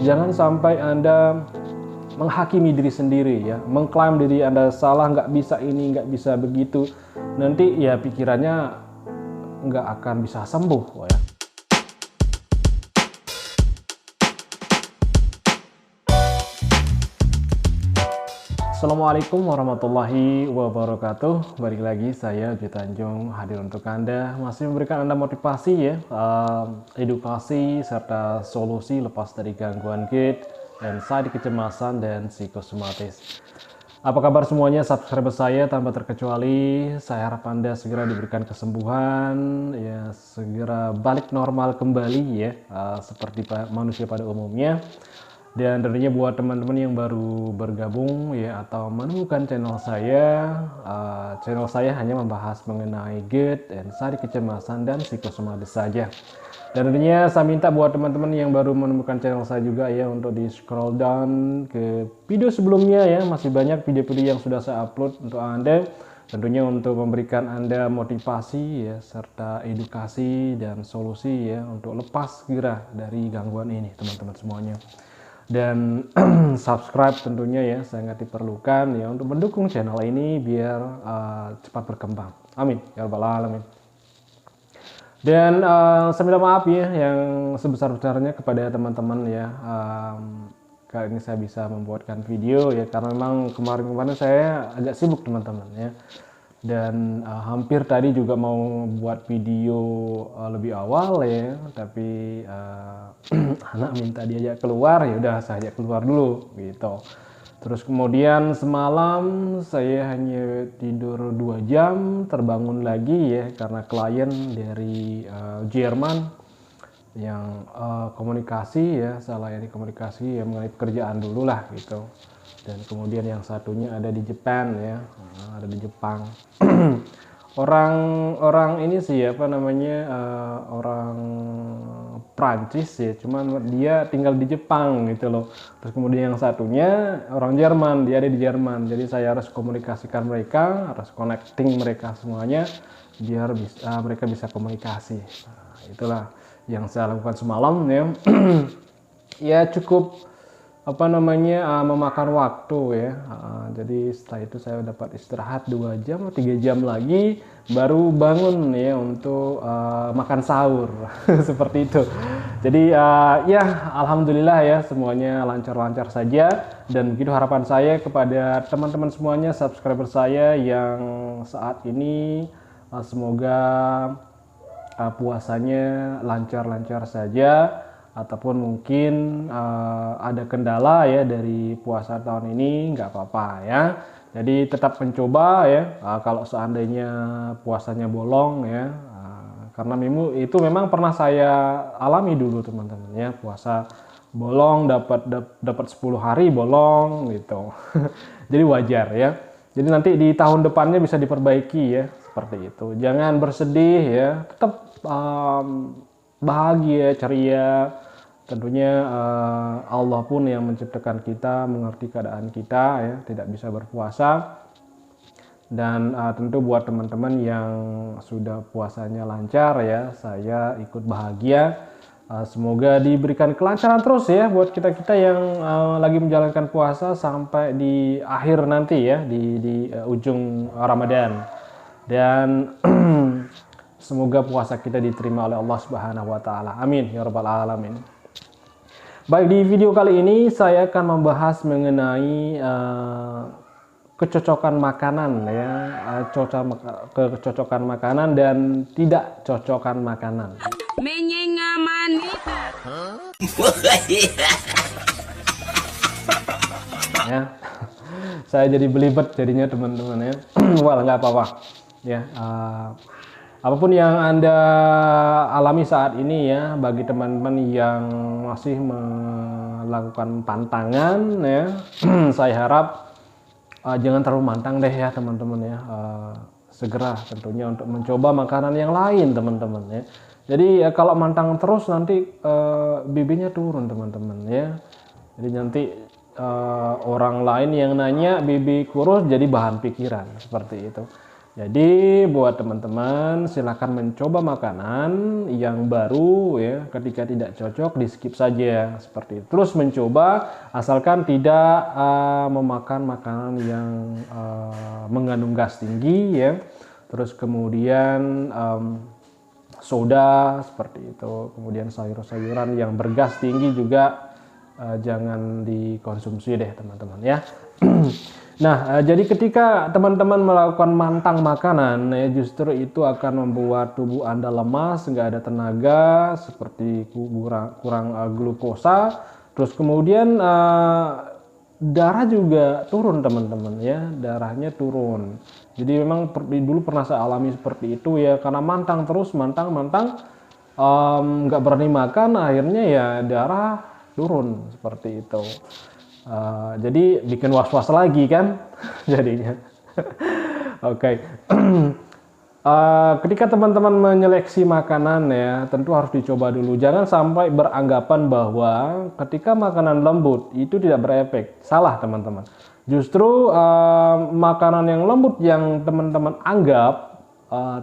Jangan sampai Anda menghakimi diri sendiri ya, mengklaim diri Anda salah, nggak bisa ini, nggak bisa begitu. Nanti ya pikirannya nggak akan bisa sembuh ya. Assalamualaikum warahmatullahi wabarakatuh. Balik lagi saya Uji Tanjung hadir untuk Anda, masih memberikan Anda motivasi ya, edukasi serta solusi lepas dari gangguan GERD, anxiety, kecemasan dan psikosomatis. Apa kabar semuanya subscriber saya tanpa terkecuali? Saya harap Anda segera diberikan kesembuhan ya, segera balik normal kembali ya, seperti manusia pada umumnya. Dan tentunya buat teman-teman yang baru bergabung ya atau menemukan channel saya hanya membahas mengenai GERD, anxiety, kecemasan dan psikosomatis saja. Dan tentunya saya minta buat teman-teman yang baru menemukan channel saya juga ya, untuk di scroll down ke video sebelumnya ya, masih banyak video-video yang sudah saya upload untuk Anda. Tentunya untuk memberikan Anda motivasi ya, serta edukasi dan solusi ya, untuk lepas segera dari gangguan ini teman-teman semuanya. Dan subscribe tentunya ya sangat diperlukan ya, untuk mendukung channel ini biar cepat berkembang. Amin ya rabbal alamin. Dan saya minta maaf ya yang sebesar-besarnya kepada teman-teman ya, kali ini saya bisa membuatkan video ya, karena memang kemarin-kemarin saya agak sibuk teman-teman ya. Dan hampir tadi juga mau buat video lebih awal ya, tapi anak minta diajak keluar, ya udah saya ajak keluar dulu gitu. Terus kemudian semalam saya hanya tidur 2 jam, terbangun lagi ya karena klien dari Jerman yang komunikasi ya, saya layani komunikasi ya mengenai pekerjaan dulu lah gitu. Dan kemudian yang satunya ada di Jepang ya, ada di Jepang. Orang ini sih apa namanya, orang Prancis ya, cuman dia tinggal di Jepang gitu loh. Terus kemudian yang satunya orang Jerman, dia ada di Jerman. Jadi saya harus komunikasikan mereka, harus connecting mereka semuanya biar mereka bisa komunikasi. Nah, itulah yang saya lakukan semalam ya. Ya cukup apa namanya, memakan waktu ya. Jadi setelah itu saya dapat istirahat 2 jam atau 3 jam lagi baru bangun ya untuk makan sahur. Seperti itu. Jadi ya alhamdulillah ya, semuanya lancar-lancar saja. Dan begitu harapan saya kepada teman-teman semuanya, subscriber saya yang saat ini, semoga puasanya lancar-lancar saja, ataupun mungkin ada kendala ya dari puasa tahun ini, nggak apa-apa ya. Jadi tetap mencoba ya, kalau seandainya puasanya bolong ya, karena itu memang pernah saya alami dulu teman-teman ya, puasa bolong, dapat 10 hari bolong gitu. Jadi wajar ya. Jadi nanti di tahun depannya bisa diperbaiki ya, seperti itu. Jangan bersedih ya, tetap bahagia, ceria. Tentunya Allah pun yang menciptakan kita, mengerti keadaan kita ya, tidak bisa berpuasa. Dan tentu buat teman-teman yang sudah puasanya lancar ya, saya ikut bahagia. Semoga diberikan kelancaran terus ya buat kita-kita yang lagi menjalankan puasa sampai di akhir nanti ya, di ujung Ramadan. Dan semoga puasa kita diterima oleh Allah Subhanahu wa taala. Amin ya rabbal alamin. Baik, di video kali ini saya akan membahas mengenai kecocokan makanan ya, kecocokan makanan dan tidak cocokan makanan. Ya, saya jadi belibet jadinya teman-teman ya. Well, nggak apa-apa ya. Apapun yang Anda alami saat ini ya, bagi teman-teman yang masih melakukan pantangan ya, saya harap jangan terlalu mantang deh ya teman-teman ya. Segera tentunya untuk mencoba makanan yang lain teman-teman ya. Jadi kalau mantang terus nanti BB-nya turun teman-teman ya. Jadi nanti orang lain yang nanya BB kurus jadi bahan pikiran seperti itu. Jadi buat teman-teman silakan mencoba makanan yang baru ya, ketika tidak cocok di skip saja seperti itu. Terus mencoba asalkan tidak memakan makanan yang mengandung gas tinggi ya. Terus kemudian soda seperti itu, kemudian sayur-sayuran yang bergas tinggi juga jangan dikonsumsi deh teman-teman ya. Nah, jadi ketika teman-teman melakukan mantang makanan ya, justru itu akan membuat tubuh Anda lemas, nggak ada tenaga, seperti kurang glukosa, terus kemudian darah juga turun teman-teman ya, darahnya turun. Jadi memang dulu pernah saya alami seperti itu ya, karena mantang terus, mantang nggak berani makan, akhirnya ya darah turun seperti itu. Jadi bikin was-was lagi kan jadinya. Oke. Ketika teman-teman menyeleksi makanan ya, tentu harus dicoba dulu. Jangan sampai beranggapan bahwa ketika makanan lembut itu tidak berefek. Salah teman-teman. Justru makanan yang lembut yang teman-teman anggap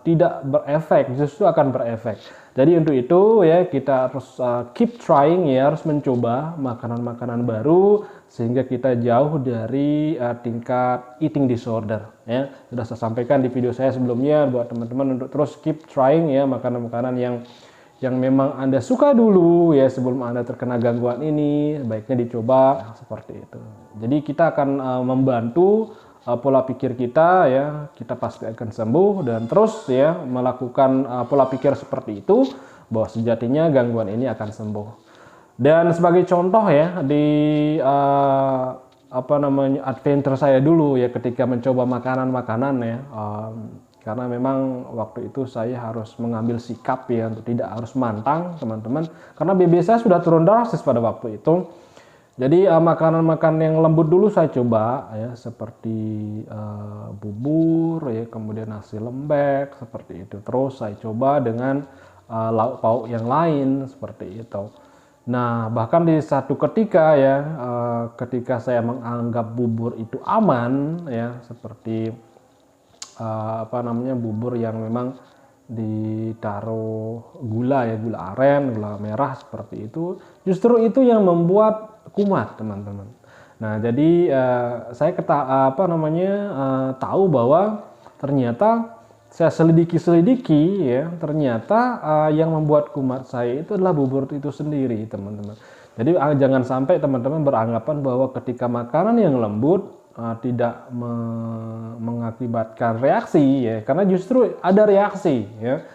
tidak berefek, justru akan berefek. Jadi untuk itu ya kita harus keep trying ya, harus mencoba makanan-makanan baru sehingga kita jauh dari tingkat eating disorder ya. Sudah saya sampaikan di video saya sebelumnya buat teman-teman untuk terus keep trying ya makanan-makanan yang memang Anda suka dulu ya sebelum Anda terkena gangguan ini, baiknya dicoba seperti itu. Jadi kita akan membantu pola pikir kita ya, kita pasti akan sembuh dan terus ya melakukan pola pikir seperti itu bahwa sejatinya gangguan ini akan sembuh. Dan sebagai contoh ya di adventure saya dulu ya ketika mencoba makanan-makanan ya, karena memang waktu itu saya harus mengambil sikap ya untuk tidak harus mantang teman-teman, karena BB saya sudah turun drastis pada waktu itu. Jadi makanan-makanan yang lembut dulu saya coba ya, seperti bubur ya, kemudian nasi lembek seperti itu. Terus saya coba dengan lauk pauk yang lain seperti itu. Nah, bahkan di satu ketika ya, ketika saya menganggap bubur itu aman ya, seperti bubur yang memang ditaruh gula ya, gula aren, gula merah seperti itu, justru itu yang membuat kumat teman-teman. Nah, jadi saya tahu bahwa ternyata saya selidiki ya, ternyata yang membuat kumat saya itu adalah bubur itu sendiri teman-teman. Jadi jangan sampai teman-teman beranggapan bahwa ketika makanan yang lembut tidak mengakibatkan reaksi ya, karena justru ada reaksi ya.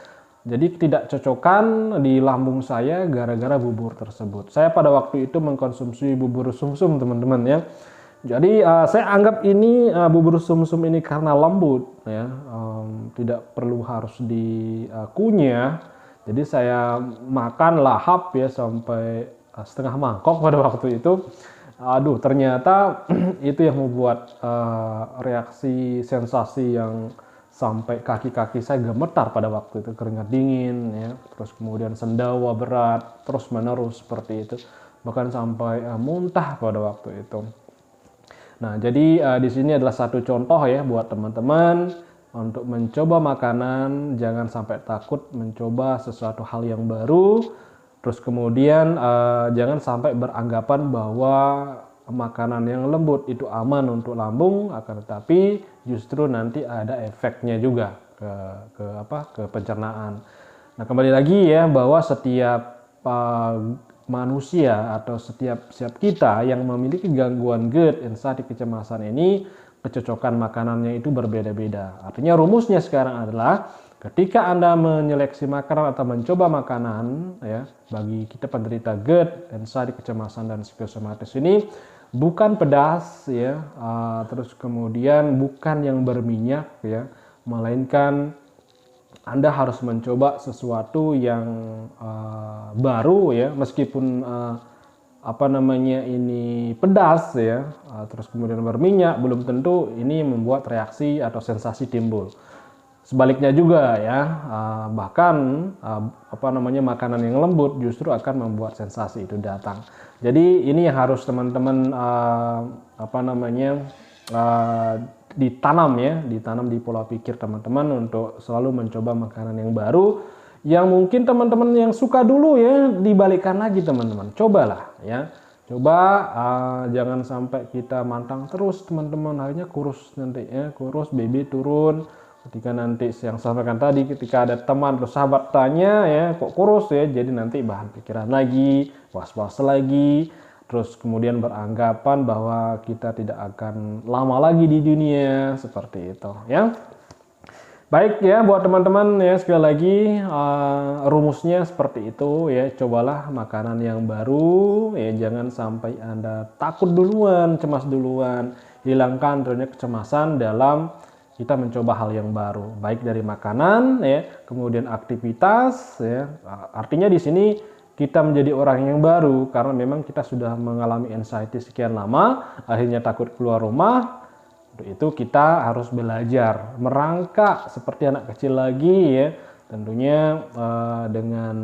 Jadi tidak cocokan di lambung saya gara-gara bubur tersebut. Saya pada waktu itu mengkonsumsi bubur sumsum teman-teman ya. Jadi saya anggap ini bubur sumsum ini karena lembut ya, tidak perlu harus dikunyah. Jadi saya makan lahap ya sampai setengah mangkok pada waktu itu. Aduh, ternyata itu yang membuat reaksi sensasi yang sampai kaki-kaki saya gemetar pada waktu itu, keringat dingin ya, terus kemudian sendawa berat terus menerus seperti itu, bahkan sampai muntah pada waktu itu. Nah, jadi di sini adalah satu contoh ya buat teman-teman untuk mencoba makanan, jangan sampai takut mencoba sesuatu hal yang baru. Terus kemudian jangan sampai beranggapan bahwa makanan yang lembut itu aman untuk lambung, akan tetapi justru nanti ada efeknya juga ke pencernaan. Nah, kembali lagi ya bahwa setiap manusia atau setiap kita yang memiliki gangguan GERD, anxiety, kecemasan ini, kecocokan makanannya itu berbeda-beda. Artinya rumusnya sekarang adalah ketika Anda menyeleksi makanan atau mencoba makanan ya, bagi kita penderita GERD, anxiety, kecemasan dan psikosomatis ini bukan pedas ya, terus kemudian bukan yang berminyak ya, melainkan Anda harus mencoba sesuatu yang baru ya, meskipun ini pedas ya, terus kemudian berminyak, belum tentu ini membuat reaksi atau sensasi timbul. Sebaliknya juga ya, bahkan makanan yang lembut justru akan membuat sensasi itu datang. Jadi ini yang harus teman-teman ditanam ya, ditanam di pola pikir teman-teman untuk selalu mencoba makanan yang baru yang mungkin teman-teman yang suka dulu ya dibalikkan lagi teman-teman. Cobalah ya. Coba jangan sampai kita mantang terus teman-teman, akhirnya kurus nanti ya, kurus, BB turun. Ketika nanti yang saya sampaikan tadi, ketika ada teman atau sahabat tanya ya kok kurus ya, jadi nanti bahan pikiran lagi, was-was lagi, terus kemudian beranggapan bahwa kita tidak akan lama lagi di dunia, seperti itu ya. Baik ya, buat teman-teman ya, sekali lagi rumusnya seperti itu ya, cobalah makanan yang baru ya, jangan sampai Anda takut duluan, cemas duluan. Hilangkan ternyata kecemasan dalam kita mencoba hal yang baru, baik dari makanan ya, kemudian aktivitas ya. Artinya di sini kita menjadi orang yang baru karena memang kita sudah mengalami anxiety sekian lama, akhirnya takut keluar rumah. Untuk itu kita harus belajar merangkak seperti anak kecil lagi ya, tentunya dengan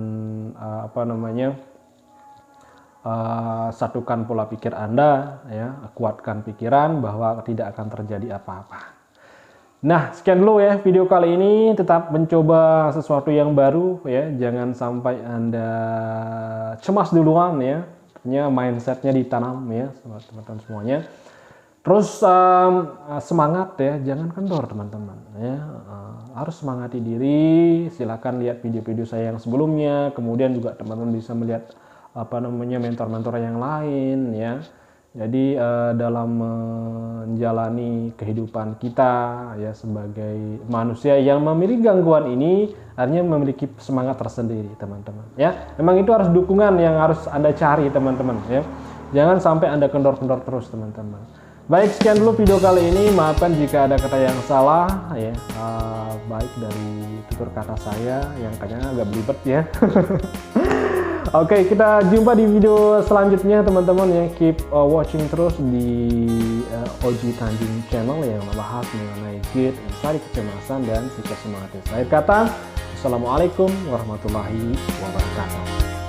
satukan pola pikir Anda ya, kuatkan pikiran bahwa tidak akan terjadi apa-apa. Nah, sekian dulu ya video kali ini, tetap mencoba sesuatu yang baru ya, jangan sampai Anda cemas duluan ya, mindsetnya ditanam ya teman-teman semuanya. Terus semangat ya, jangan kendor teman-teman ya, harus semangati diri. Silakan lihat video-video saya yang sebelumnya, kemudian juga teman-teman bisa melihat mentor-mentor yang lain ya. Jadi dalam menjalani kehidupan kita ya sebagai manusia yang memiliki gangguan ini, artinya memiliki semangat tersendiri teman-teman ya. Memang itu harus dukungan yang harus Anda cari teman-teman ya. Jangan sampai Anda kendor-kendor terus teman-teman. Baik, sekian dulu video kali ini. Maafkan jika ada kata yang salah ya, baik dari tutur kata saya yang kayaknya agak belibet ya. Oke, kita jumpa di video selanjutnya teman-teman ya. Keep watching terus di Oji Tanjung channel yang membahas mengenai GERD, anxiety, kecemasan, dan psikosomatis. Akhir kata, Assalamualaikum warahmatullahi wabarakatuh.